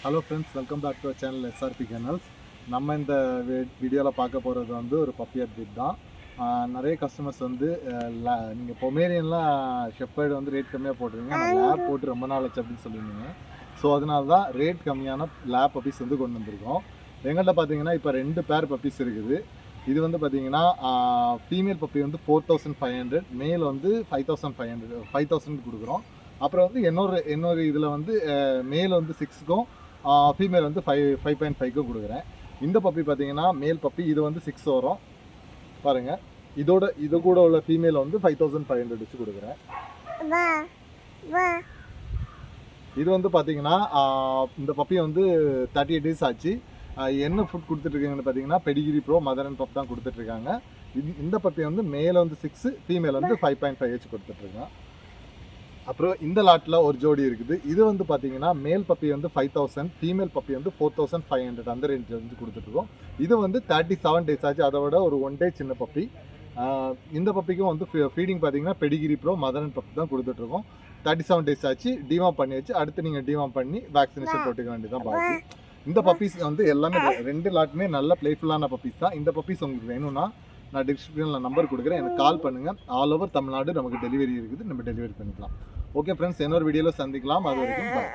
Hello friends, welcome back to channel SRP kennels. நம்ம இந்த வீடியோவில் பார்க்க போகிறது வந்து ஒரு பப்பி அப்டேட் தான். நிறைய கஸ்டமர்ஸ் வந்து நீங்கள் பொமேரியன்லாம் ஷெப்பர்டு வந்து ரேட் கம்மியாக போட்டிருக்கீங்க, நான் லேப் போட்டு ரொம்ப நாள் ஆச்சு அப்படின்னு சொல்லியிருந்தீங்க. ஸோ அதனால தான் ரேட் கம்மியான லேப் பப்பீஸ் வந்து கொண்டு வந்திருக்கோம். எங்கள்கிட்ட பார்த்தீங்கன்னா இப்போ 2 பேர் பப்பீஸ் இருக்குது. இது வந்து பார்த்தீங்கன்னா ஃபீமேல் பப்பி வந்து 4500, மேல் வந்து 5000 கொடுக்குறோம். அப்புறம் வந்து இன்னொரு இதில் வந்து மேல் வந்து 6க்கும் ஃபீமேல் வந்து 5.5க்கும் கொடுக்குறேன். இந்த பப்பி பார்த்தீங்கன்னா மேல் பப்பி, இது வந்து 6 வரும் பாருங்கள். இது கூட உள்ள ஃபீமேல் வந்து 5500 வச்சு கொடுக்குறேன். இது வந்து பார்த்தீங்கன்னா இந்த பப்பி வந்து 38 டேஸ் ஆச்சு. என்ன ஃபுட் கொடுத்துட்ருக்கீங்கன்னு பார்த்தீங்கன்னா பெடிகிரி ப்ரோ மதர் அண்ட் பப் தான் கொடுத்துட்ருக்காங்க. இந்த பப்பி வந்து மேலே வந்து 6, ஃபீமேல் வந்து 5.5 வச்சு கொடுத்துட்ருக்கேன். அப்புறம் இந்த லாட்டில் ஒரு ஜோடி இருக்குது. இது வந்து பார்த்தீங்கன்னா மேல் பப்பி வந்து 5000, ஃபீமேல் பப்பி வந்து 4500, அந்த ரேஞ்சில் வந்து கொடுத்துட்ருக்கோம். இது வந்து 37 டேஸ் ஆச்சு, அதை விட ஒரு 1 டே சின்ன பப்பி. இந்த பப்பிக்கும் வந்து ஃபீடிங் பார்த்தீங்கன்னா பெடிகிரி ப்ரோ மதர் அண்ட் பப் தான் கொடுத்துட்ருக்கோம். 37 டேஸ் ஆச்சு, டிவார்ம் பண்ணி வச்சு அடுத்து நீங்கள் டிவார்ம் பண்ணி வேக்சினேஷன் போட்டுக்க வேண்டியதான் பாக்கி. இந்த பப்பீஸ் வந்து எல்லாமே 2 லாட்டுமே நல்ல பிளேஃபுல்லான பப்பீஸ் தான். இந்த பப்பீஸ் உங்களுக்கு வேணும்னா நான் டிஸ்கிரிப்ஷனில் நம்பர் கொடுக்குறேன், எனக்கு கால் பண்ணுங்கள். ஆல் ஓவர் தமிழ்நாடு நமக்கு டெலிவரி இருக்குது, நம்ம டெலிவரி பண்ணிக்கலாம். ஓகே ஃப்ரெண்ட்ஸ், இன்னொரு வீடியோவில் சந்திக்கலாம். அது வரைக்கும் பாய்.